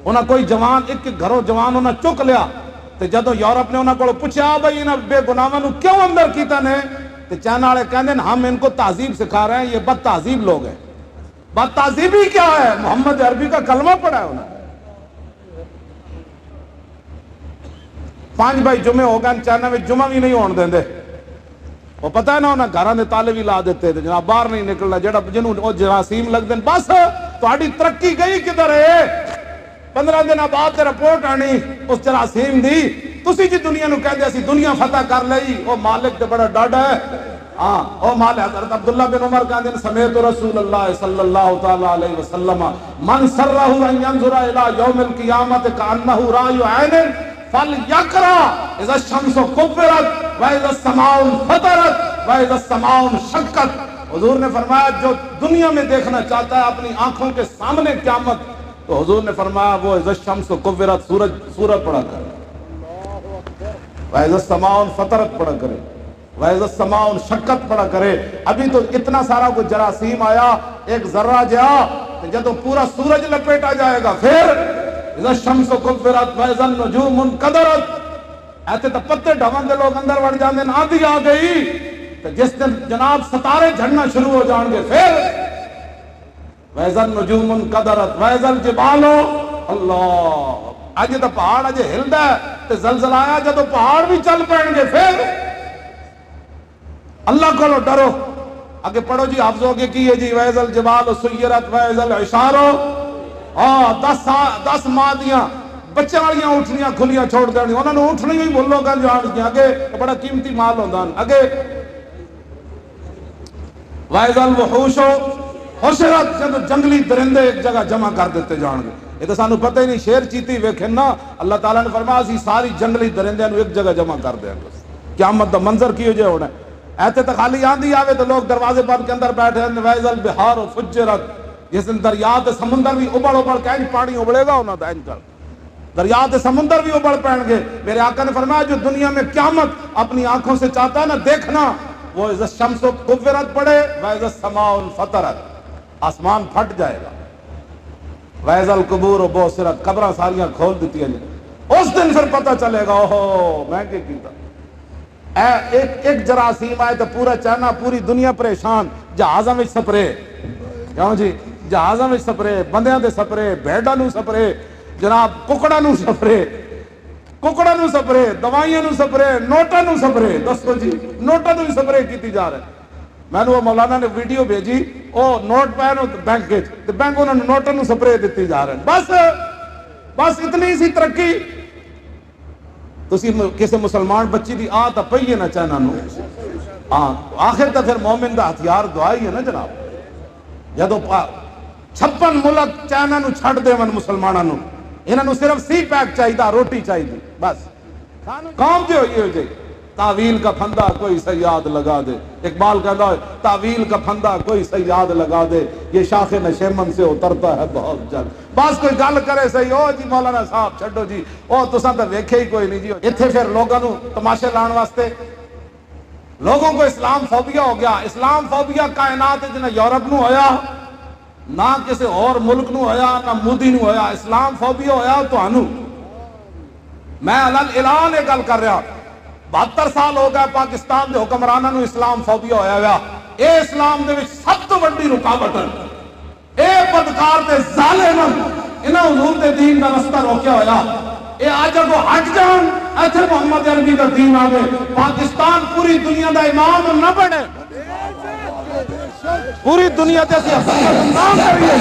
انہاں کوئی جوان ایک گھروں جوان انہاں چک لیا تے جدو یورپ نے انہاں کو پوچھا بھائی انہاں بے گناہاں نو کیوں اندر کیتا نے تے چائنا والے کہندے ہم ان کو تہذیب سکھا رہے ہیں، یہ بد تہذیب لوگ ہیں۔ بد تہذیبی کیا ہے؟ محمد عربی کا کلمہ پڑھا ہے انہوں نے۔ 5 بھائی جمعے ہو گئے چائنا میں جمعہ بھی نہیں ہون دیں دے، وہ پتہ ہے نا انہاں گھراں دے تالے بھی لا دیتے تھے جناب باہر نہیں نکلنا، جڑا جنوں او جراثیم لگ دین بس تہاڈی ترقی گئی کدھر ہے؟ 15 دن بعد تے رپورٹ آنی اس جراثیم دی، تسی جی دنیا نو کہندے اسی دنیا فتح کر لئی، او مالک تے بڑا ڈاڈا ہے۔ ہاں او مال حضرت عبداللہ بن عمر کہندے سمیت رسول اللہ صلی اللہ تعالی علیہ وسلم من سرہ ان ينظر الى یوم القیامت کانہ رأی عین فلیقرأ اذا الشمس کورت واذا السماء انفطرت واذا السماء انشقت۔ حضور نے فرمایا جو دنیا میں دیکھنا چاہتا ہے اپنی آنکھوں کے سامنے قیامت، تو حضور نے فرمایا وہ اذا الشمس کورت سورج پڑھا کرے، واذا السماء انفطرت پڑھا کرے، وَإِذَا السَّمَاءُ انشَقَّتْ پڑھا کرے۔ ابھی تو اتنا سارا کچھ جراثیم آیا، ایک ذرہ جا جب پورا سورج لپیٹا جائے گا، پھر اِذَا الشَّمْسُ كُوِّرَتْ وَإِذَا النُّجُومُ انْكَدَرَتْ، ایسے تو پتے ڈھون دے لوگ اندر وڑ جاندے ہیں، آندھی آ گئی تو جس دن جناب ستارے جھڑنا شروع ہو جان گے، پھر وَإِذَا النُّجُومُ انْكَدَرَتْ وَإِذَا الْجِبَالُ، اللہ اج تو پہاڑ اج ہلدا ہے تے زلزلہ آیا جدو پہاڑ بھی چل پائیں گے، پھر اللہ کو لو ڈرو۔ آگے پڑھو جی، حافظ ہوگے کی ہے جی وَإِذَا الْجِبَالُ سُيِّرَتْ وَإِذَا الْعِشَارُ، 10 ماہ دیاں بچے والیاں اٹھنیاں کھلیاں چھوڑ دینی، انہوں نے اٹھنی ہوئی بولو گا جان گیا، آگے بڑا قیمتی مال ہوندہ ہے۔ آگے وَإِذَا الْوُحُوشُ حُشِرَتْ، جب جنگلی درندے ایک جگہ جمع کر دیتے جان گے، یہ تو سانو پتہ ہی نہیں، شیر چیتی ویکھیں نا، اللہ تعالیٰ نے فرمایا اسی ساری جنگلی درندے ایک جگہ جمع کر دیں گے، قیامت دا منظر کی ہو جائے ہونا ہے۔ ایسے تو خالی آندھی آوے تو لوگ دروازے بند کے اندر بیٹھے ہیں، وَإِذَا الْبِحَارُ فُجِّرَتْ، جس دن دریا تے سمندر بھی ابڑ کے پانی ابڑے گا انہاں دا انکر، دریا تے سمندر بھی ابڑ پائیں گے۔ میرے آقا نے فرمایا جو دنیا میں قیامت اپنی آنکھوں سے چاہتا ہے نا دیکھنا، وہ اِذَا الشَّمْسُ كُوِّرَتْ پڑھے، وَإِذَا السَّمَاءُ انْفَطَرَتْ، آسمان پھٹ جائے گا، وَإِذَا الْقُبُورُ بُعْثِرَتْ، قبراں ساریاں کھول دیتی ہیں، اس دن پھر پتہ چلے گا اوہو میں کیا کیتا۔ ایک جراثیم آئے تو پورا چائنا پوری دنیا پریشان، جہازاں وچ سپرے، کیوں جی جہازاں وچ سپرے، بندیاں دے سپرے، بھیڈاں نو سپرے، جناب ککڑاں نو سپرے، دوائیاں نو سپرے، نوٹاں نو سپرے، دسو جی نوٹاں نو سپرے کیتی جا رہے۔ میں نے وہ مولانا نے ویڈیو بھیجی، او نوٹ پائے نو بینک وچ تے بینک انہاں نو نوٹاں نو سپرے دتی جا رہے۔ بس اتنی سی ترقی۔ تسی کسی مسلمان بچی دی آتا پئی ہے نا چائنا نو، آخر تا پھر مومن دا ہتھیار دعائی ہے نا جناب۔ جدو 56 ملک چائنا نو چھڑ دے من مسلمانہ نو، انہاں نو صرف سی پیک چاہی دا، روٹی چاہی دی، بس کام جو ہوئی ہو جائے۔ تعویل کا پھندہ کوئی سیاد لگا دے، اقبال کہتا ہے تعویل کا پھندہ کوئی سیاد لگا دے، یہ شاخ نشیمن سے اترتا ہے بہت جلد۔ بس کوئی گل کرے صحیح، او جی مولانا صاحب چھڈو جی، او تساں تے ویکھے ہی کوئی نہیں جی۔ اتھے پھر لوگوں نو تماشے لان واسطے لوگوں کو اسلام فوبیا ہو گیا۔ اسلام فوبیا کائنات جنہیں یورپ نو ہویا، نہ کسی اور ملک نو ہویا، نہ مودی نو ہویا، اسلام فوبیا ہویا تانوں۔ میں اعلان یہ گل کر رہا، 72 سال ہو گئے پاکستان دے حکمراناں نو اسلام فوبیا ہویا ہوا۔ اے اسلام دے وچ سب تو بڑی رکاوٹ ہے، اے بدکار تے ظالم انہاں حضور دے دین دا رستہ روکیا ہویا۔ اے آج کو ہٹ جان، ایتھے محمد عربی دا دین آوے، پاکستان پوری دنیا دا امام نہ بنے، پوری دنیا تے اسی حکومت نہ کریے۔